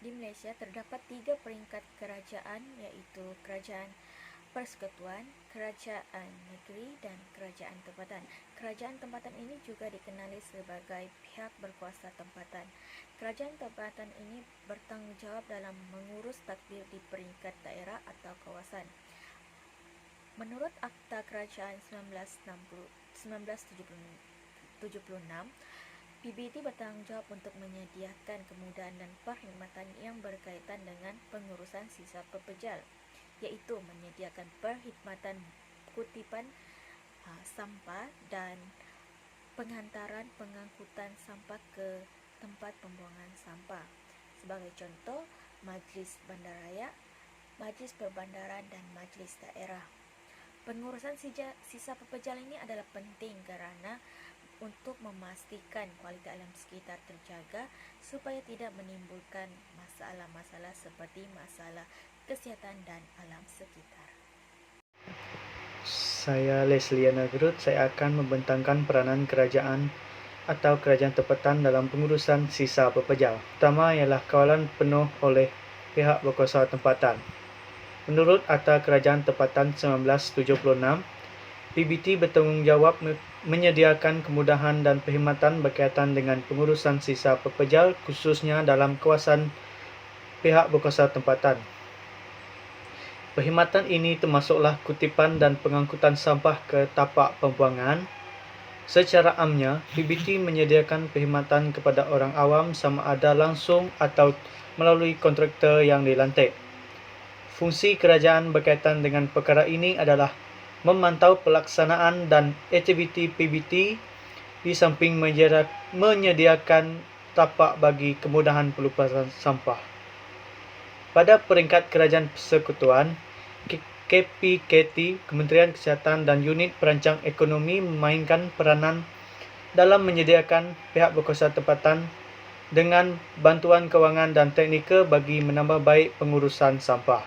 Di Malaysia terdapat 3 peringkat kerajaan, iaitu Kerajaan Persekutuan, Kerajaan Negeri dan Kerajaan Tempatan. Kerajaan Tempatan ini juga dikenali sebagai pihak berkuasa tempatan. Kerajaan tempatan ini bertanggungjawab dalam mengurus tadbir di peringkat daerah atau kawasan. Menurut Akta Kerajaan 1976, PBT bertanggungjawab untuk menyediakan kemudahan dan perkhidmatan yang berkaitan dengan pengurusan sisa pepejal, iaitu menyediakan perkhidmatan kutipan sampah dan penghantaran pengangkutan sampah ke tempat pembuangan sampah. Sebagai contoh, Majlis Bandaraya, Majlis Perbandaran dan Majlis Daerah. Pengurusan sisa pepejal ini adalah penting kerana untuk memastikan kualiti alam sekitar terjaga supaya tidak menimbulkan masalah-masalah seperti masalah kesihatan dan alam sekitar. Saya Leslie Nagrut, saya akan membentangkan peranan kerajaan atau kerajaan tempatan dalam pengurusan sisa pepejal. Pertama ialah kawalan penuh oleh pihak berkuasa tempatan. Menurut Akta Kerajaan Tempatan 1976, PBT bertanggungjawab menyediakan kemudahan dan perkhidmatan berkaitan dengan pengurusan sisa pepejal khususnya dalam kawasan pihak berkuasa tempatan. Perkhidmatan ini termasuklah kutipan dan pengangkutan sampah ke tapak pembuangan. Secara amnya, PBT menyediakan perkhidmatan kepada orang awam sama ada langsung atau melalui kontraktor yang dilantik. Fungsi kerajaan berkaitan dengan perkara ini adalah memantau pelaksanaan dan aktiviti PBT di samping menyediakan tapak bagi kemudahan pelupasan sampah. Pada peringkat Kerajaan Persekutuan, KPKT, Kementerian Kesihatan dan Unit Perancang Ekonomi memainkan peranan dalam menyediakan pihak berkuasa tempatan dengan bantuan kewangan dan teknikal bagi menambah baik pengurusan sampah.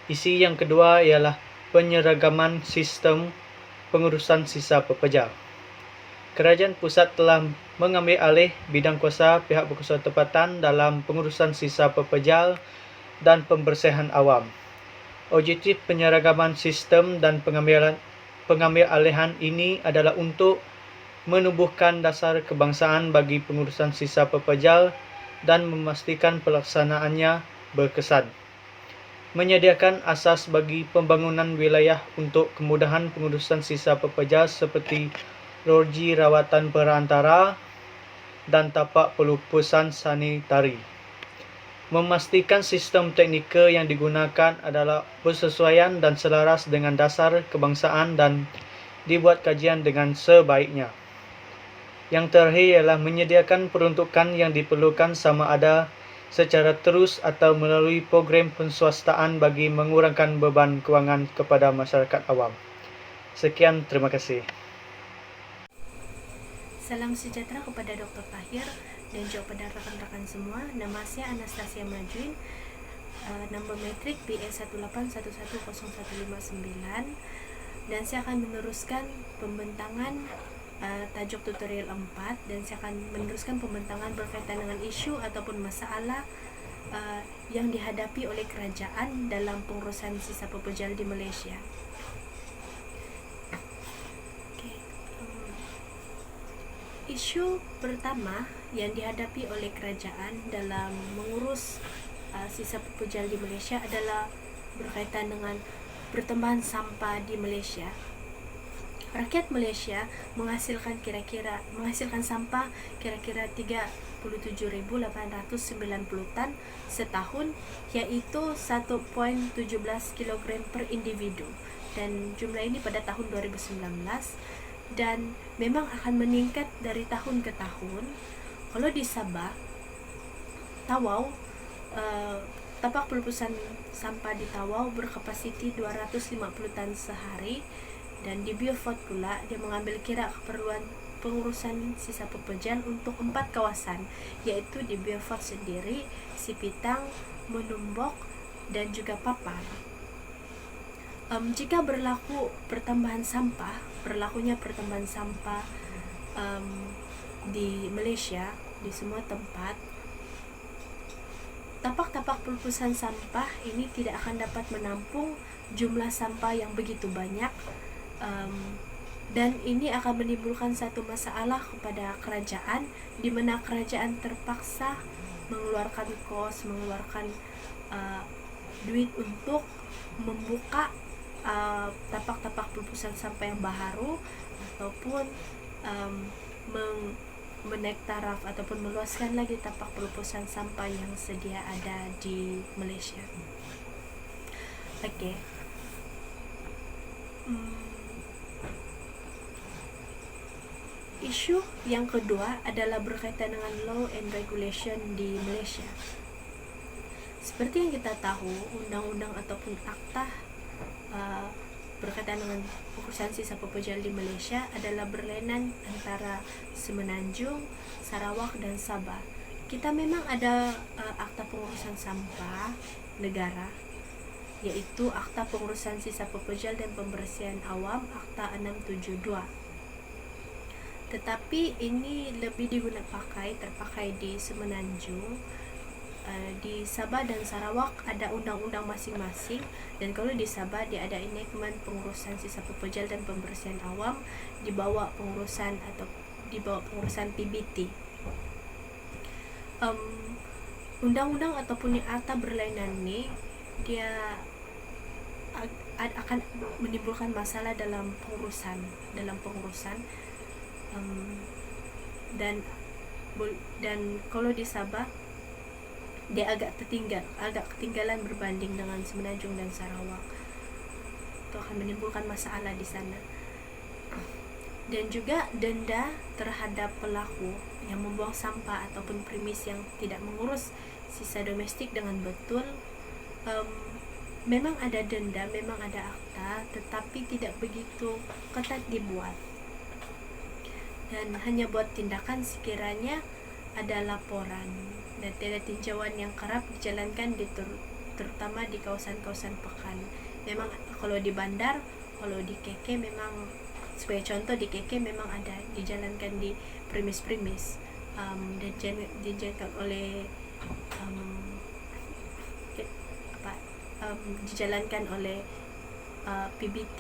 Isi yang kedua ialah penyeragaman sistem pengurusan sisa pepejal. Kerajaan pusat telah mengambil alih bidang kuasa pihak berkuasa tempatan dalam pengurusan sisa pepejal dan pembersihan awam. Objektif penyeragaman sistem dan pengambil alihan ini adalah untuk menubuhkan dasar kebangsaan bagi pengurusan sisa pepejal dan memastikan pelaksanaannya berkesan. Menyediakan asas bagi pembangunan wilayah untuk kemudahan pengurusan sisa pepejal seperti loji rawatan perantara dan tapak pelupusan sanitari. Memastikan sistem teknikal yang digunakan adalah bersesuaian dan selaras dengan dasar kebangsaan dan dibuat kajian dengan sebaiknya. Yang terakhir ialah menyediakan peruntukan yang diperlukan sama ada secara terus atau melalui program penswastaan bagi mengurangkan beban kewangan kepada masyarakat awam. Sekian, terima kasih. Salam sejahtera kepada Dr. Tahir dan juga kepada rakan-rakan semua. Nama saya Anastasia Majuin, nombor metrik BS1811059, dan saya akan meneruskan pembentangan tajuk tutorial 4, dan saya akan meneruskan pembentangan berkaitan dengan isu ataupun masalah yang dihadapi oleh kerajaan dalam pengurusan sisa pepejal di Malaysia. Isu pertama yang dihadapi oleh kerajaan dalam mengurus sisa pepejal di Malaysia adalah berkaitan dengan pertambahan sampah di Malaysia. Rakyat Malaysia menghasilkan sampah kira-kira 37.890 tan setahun, iaitu 1.17 kg per individu, dan jumlah ini pada tahun 2019, dan memang akan meningkat dari tahun ke tahun. Kalau di Sabah, Tawau, tapak pelupusan sampah di Tawau berkapasiti 250 tan sehari, dan di Beaufort pula dia mengambil kira keperluan pengurusan sisa pepejal untuk 4 kawasan, yaitu di Beaufort sendiri, Sipitang, Menumbok dan juga Papar. Jika berlakunya pertambahan sampah di Malaysia di semua tempat, tapak-tapak pelepasan sampah ini tidak akan dapat menampung jumlah sampah yang begitu banyak, dan ini akan menimbulkan satu masalah kepada kerajaan, di mana kerajaan terpaksa mengeluarkan kos, mengeluarkan duit untuk membuka tapak-tapak pelepasan sampah yang baru, ataupun menaik taraf ataupun meluaskan lagi tapak pelepasan sampah yang sedia ada di Malaysia. Okey. Isu yang kedua adalah berkaitan dengan law and regulation di Malaysia. Seperti yang kita tahu, undang-undang ataupun akta berkaitan dengan urusan sisa pepejal di Malaysia adalah berlainan antara Semenanjung, Sarawak dan Sabah. Kita memang ada akta pengurusan sampah negara, yaitu Akta Pengurusan Sisa Pepejal dan Pembersihan Awam, Akta 672. Tetapi ini lebih terpakai di Semenanjung. Di Sabah dan Sarawak ada undang-undang masing-masing, dan kalau di Sabah dia ada enactment pengurusan sisa pepejal dan pembersihan awam di bawah pengurusan PBT. Undang-undang ataupun akta berlainan ni dia akan menimbulkan masalah dalam pengurusan dan kalau di Sabah dia agak ketinggalan berbanding dengan Semenanjung dan Sarawak. Itu akan menimbulkan masalah di sana. Dan juga denda terhadap pelaku yang membuang sampah ataupun premis yang tidak mengurus sisa domestik dengan betul. Memang ada denda, memang ada akta, tetapi tidak begitu ketat dibuat. Dan hanya buat tindakan sekiranya ada laporan, dan tiada tinjauan yang kerap dijalankan terutama di kawasan-kawasan pekan. Memang kalau di bandar, kalau di KK memang, sebagai contoh di KK memang ada dijalankan di premis-premis, dan dijalankan oleh dijalankan oleh PBT.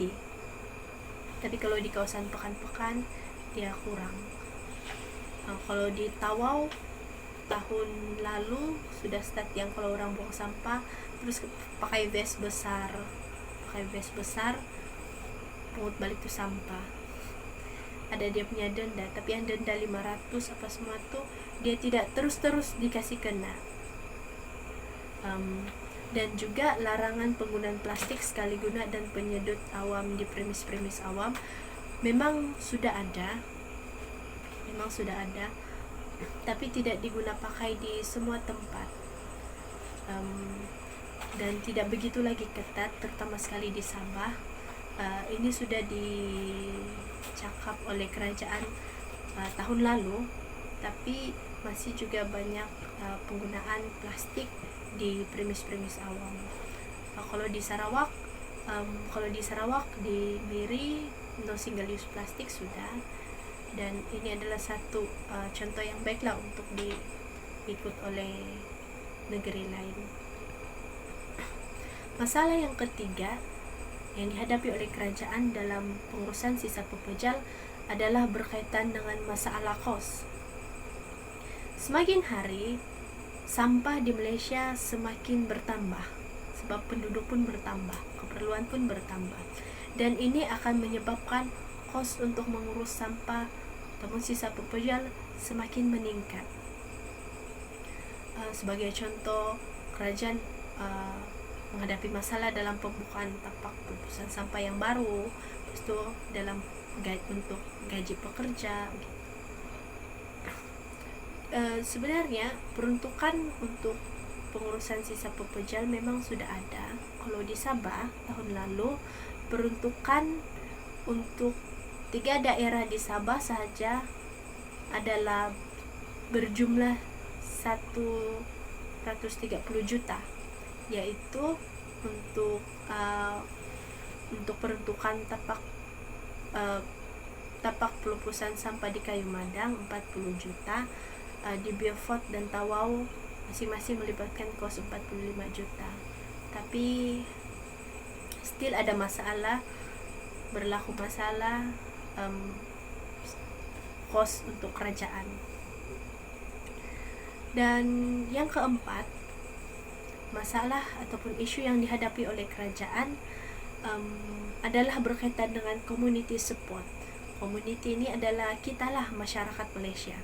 Tapi kalau di kawasan pekan-pekan dia kurang. Kalau di Tawau tahun lalu sudah start yang kalau orang buang sampah terus pakai vest besar pungut balik tu sampah, ada dia punya denda, tapi yang denda 500 apa semua tu dia tidak terus-terus dikasih kena. Dan juga larangan penggunaan plastik sekali guna dan penyedut awam di premis-premis awam memang sudah ada, tapi tidak pakai di semua tempat, dan tidak begitu lagi ketat, terutama sekali di Sabah. Ini sudah dicakap oleh kerajaan tahun lalu, tapi masih juga banyak penggunaan plastik di premis-premis awam. Kalau di Sarawak di Miri no single use plastik sudah, dan ini adalah satu contoh yang baiklah untuk diikut oleh negeri lain. Masalah yang ketiga yang dihadapi oleh kerajaan dalam pengurusan sisa pepejal adalah berkaitan dengan masalah kos. Semakin hari sampah di Malaysia semakin bertambah, sebab penduduk pun bertambah, keperluan pun bertambah, dan ini akan menyebabkan kos untuk mengurus sampah ataupun sisa pepejal semakin meningkat. Sebagai contoh, kerajaan menghadapi masalah dalam pembukaan tapak pelepasan sampah yang baru, lepas tu dalam untuk gaji pekerja gitu. Sebenarnya peruntukan untuk pengurusan sisa pepejal memang sudah ada. Kalau di Sabah tahun lalu peruntukan untuk 3 daerah di Sabah sahaja adalah berjumlah 130 juta, yaitu untuk peruntukan tapak pelepasan sampah di Kayu Madang 40 juta, di Beaufort dan Tawau masing-masing melibatkan kos 45 juta. Tapi still ada masalah, berlaku masalah kos untuk kerajaan. Dan yang keempat, masalah ataupun isu yang dihadapi oleh kerajaan adalah berkaitan dengan community support. Community ini adalah kitalah masyarakat Malaysia,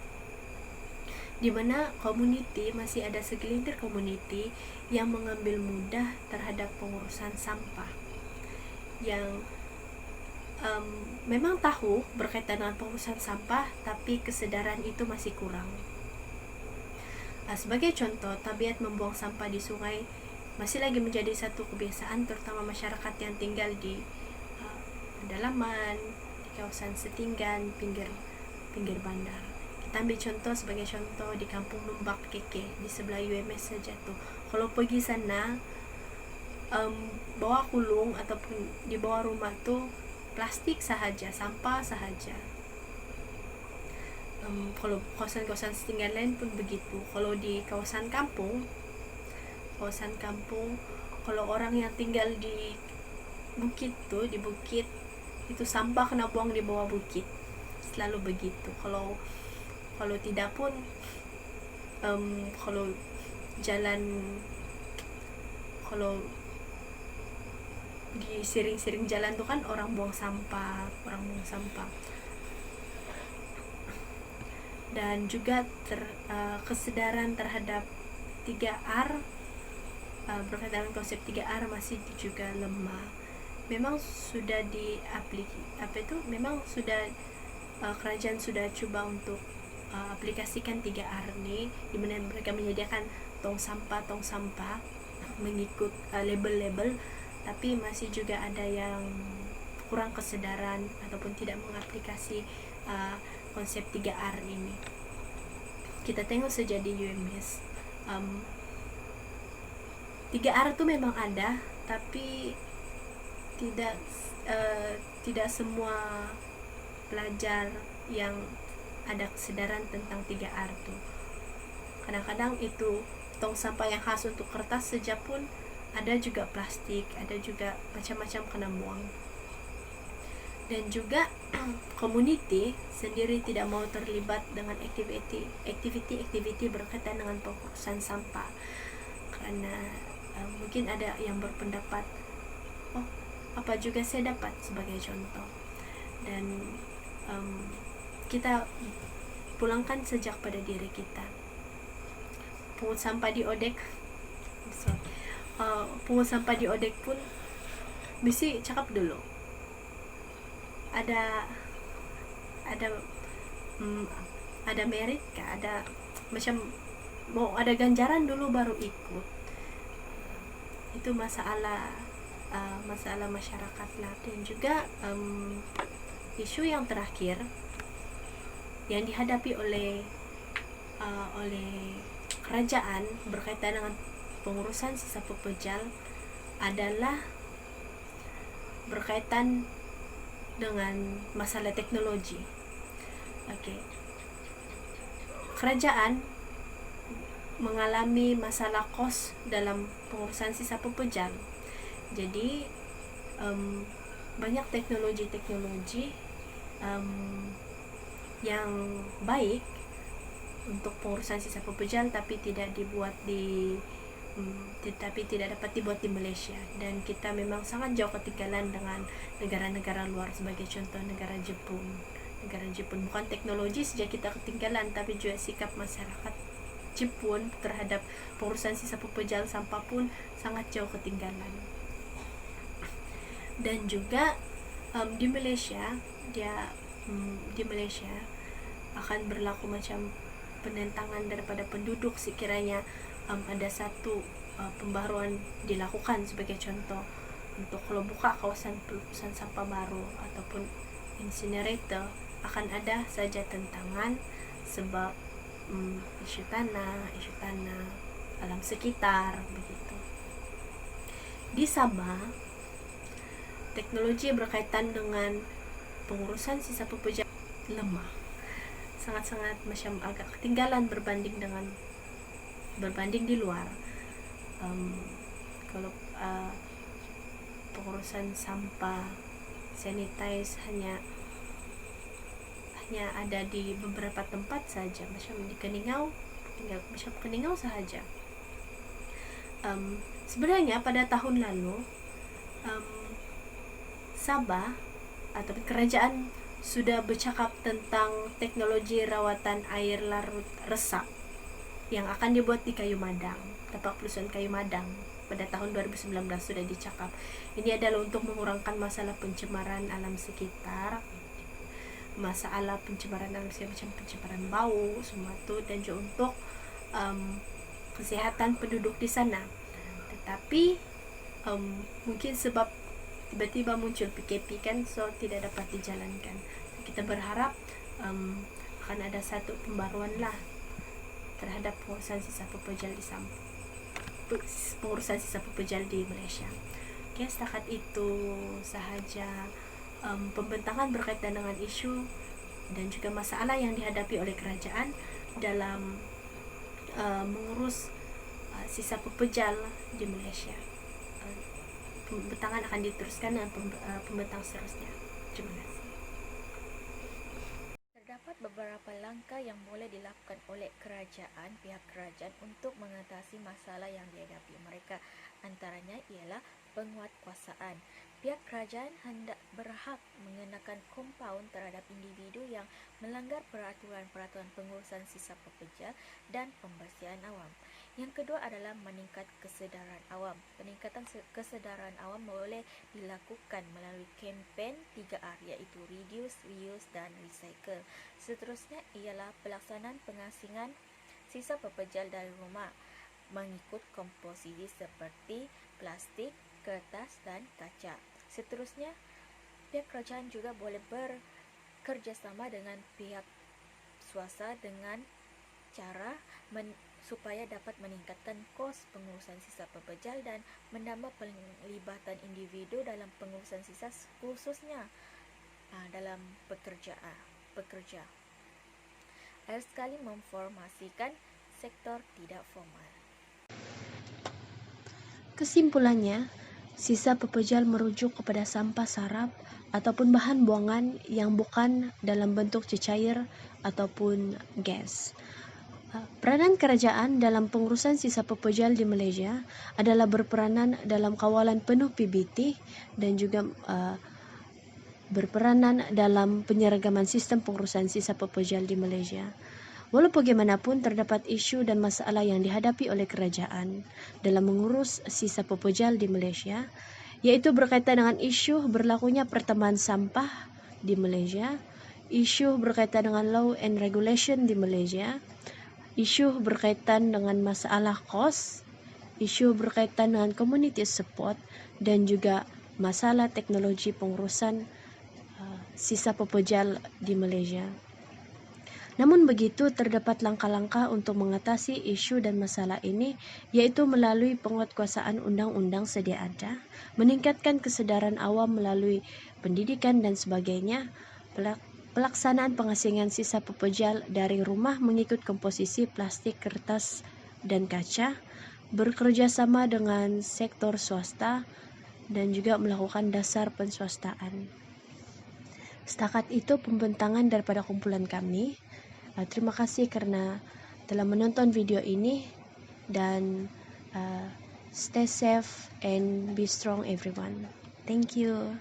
di mana community masih ada segelintir community yang mengambil mudah terhadap pengurusan sampah, yang memang tahu berkaitan dengan pengurusan sampah, tapi kesadaran itu masih kurang. Sebagai contoh, tabiat membuang sampah di sungai masih lagi menjadi satu kebiasaan, terutama masyarakat yang tinggal di pedalaman, di kawasan setinggan, pinggir bandar. Kita ambil contoh, sebagai contoh di Kampung Numbak Keke di sebelah UMS saja tuh. Kalau pergi sana, bawah kulung ataupun di bawah rumah tuh plastik sahaja, sampah sahaja. Kalau kawasan-kawasan setinggan lain pun begitu. Kalau di kawasan kampung, kalau orang yang tinggal di bukit tuh, di bukit itu sampah kena buang di bawah bukit, selalu begitu. Kalau tidak pun kalau jalan, kalau di siring-siring jalan tuh kan orang buang sampah. Dan juga kesadaran terhadap 3R, berkaitan dengan konsep 3R masih juga lemah. Memang sudah kerajaan sudah coba untuk aplikasikan 3R ini, di mana mereka menyediakan tong sampah mengikut label-label, tapi masih juga ada yang kurang kesadaran ataupun tidak mengaplikasi konsep 3R ini. Kita tengok saja di UMS, 3R itu memang ada, tapi tidak semua pelajar yang ada kesadaran tentang 3R tuh. Kadang-kadang itu tong sampah yang khas untuk kertas saja pun ada juga plastik, ada juga macam-macam kena buang. Dan juga community sendiri tidak mau terlibat dengan aktiviti berkaitan dengan pengurusan sampah, karena mungkin ada yang berpendapat, apa juga saya dapat, sebagai contoh. Dan kita pulangkan sejak pada diri kita. Pungut sampah di odek pun mesti cakap dulu, ada merit kah, ada macam mau ada ganjaran dulu baru ikut. Itu masalah masyarakat lah. Dan juga isu yang terakhir yang dihadapi oleh kerajaan berkaitan dengan pengurusan sisa pepejal adalah berkaitan dengan masalah teknologi. Kerajaan mengalami masalah kos dalam pengurusan sisa pepejal. Jadi banyak teknologi yang baik untuk pengurusan sisa pepejal, tapi tidak dapat dibuat di Malaysia. Dan kita memang sangat jauh ketinggalan dengan negara-negara luar. Sebagai contoh, negara Jepun, bukan teknologi saja kita ketinggalan, tapi juga sikap masyarakat Jepun terhadap pengurusan sisa pepejal sampah pun sangat jauh ketinggalan. Dan juga di Malaysia akan berlaku macam penentangan daripada penduduk sekiranya ada satu pembaruan dilakukan. Sebagai contoh, untuk kalau buka kawasan pelurusan sampah baru ataupun incinerator, akan ada saja tentangan sebab isu tanah, alam sekitar begitu. Di Sabah, teknologi berkaitan dengan pengurusan sisa pepejal lemah, sangat-sangat macam agak ketinggalan berbanding dengan berbanding di luar. Kalau pengurusan sampah sanitize hanya ada di beberapa tempat saja, macam di Keningau, tinggal macam Keningau sahaja. Sebenarnya pada tahun lalu Sabah atau kerajaan sudah bercakap tentang teknologi rawatan air larut resap yang akan dibuat di Kayu Madang, tapak perusahaan Kayu Madang. Pada tahun 2019 sudah dicakap. Ini adalah untuk mengurangkan masalah pencemaran alam sekitar, masalah pencemaran alam sekitar macam pencemaran bau semua itu, dan juga untuk kesehatan penduduk di sana. Tetapi mungkin sebab tiba-tiba muncul PKP kan, so tidak dapat dijalankan. Kita berharap akan ada satu pembaruan lah terhadap pengurusan sisa pepejal di Malaysia. Oke, setakat itu sahaja pembentangan berkaitan dengan isu dan juga masalah yang dihadapi oleh kerajaan dalam mengurus sisa pepejal di Malaysia. Pembentangan akan diteruskan dengan pembentang seterusnya. Terima kasih. Terdapat beberapa langkah yang boleh dilakukan oleh pihak kerajaan untuk mengatasi masalah yang dihadapi mereka. Antaranya ialah penguatkuasaan. Pihak kerajaan hendak berhak mengenakan kompaun terhadap individu yang melanggar peraturan-peraturan pengurusan sisa pepejal dan pembersihan awam. Yang kedua adalah meningkat kesedaran awam. Peningkatan kesedaran awam boleh dilakukan melalui kempen 3R, iaitu Reduce, Reuse dan Recycle. Seterusnya ialah pelaksanaan pengasingan sisa pepejal dari rumah mengikut komposisi seperti plastik, kertas dan kaca. Seterusnya, pihak kerajaan juga boleh bekerjasama dengan pihak swasta dengan cara supaya dapat meningkatkan kos pengurusan sisa pepejal dan menambah pelibatan individu dalam pengurusan sisa, khususnya dalam pekerja. Akhir sekali, memformasikan sektor tidak formal. Kesimpulannya, sisa pepejal merujuk kepada sampah sarap ataupun bahan buangan yang bukan dalam bentuk cecair ataupun gas. Peranan kerajaan dalam pengurusan sisa pepejal di Malaysia adalah berperanan dalam kawalan penuh PBT dan juga berperanan dalam penyeragaman sistem pengurusan sisa pepejal di Malaysia. Walau bagaimanapun, terdapat isu dan masalah yang dihadapi oleh kerajaan dalam mengurus sisa pepejal di Malaysia, yaitu berkaitan dengan isu berlakunya pertambahan sampah di Malaysia, isu berkaitan dengan law and regulation di Malaysia, isu berkaitan dengan masalah kos, isu berkaitan dengan community support, dan juga masalah teknologi pengurusan sisa pepejal di Malaysia. Namun begitu, terdapat langkah-langkah untuk mengatasi isu dan masalah ini, yaitu melalui penguatkuasaan undang-undang sedia ada, meningkatkan kesedaran awam melalui pendidikan dan sebagainya, pelaksanaan pengasingan sisa pepejal dari rumah mengikut komposisi plastik, kertas, dan kaca, bekerjasama dengan sektor swasta, dan juga melakukan dasar penswastaan. Setakat itu pembentangan daripada kumpulan kami. Terima kasih karena telah menonton video ini, dan stay safe and be strong everyone. Thank you.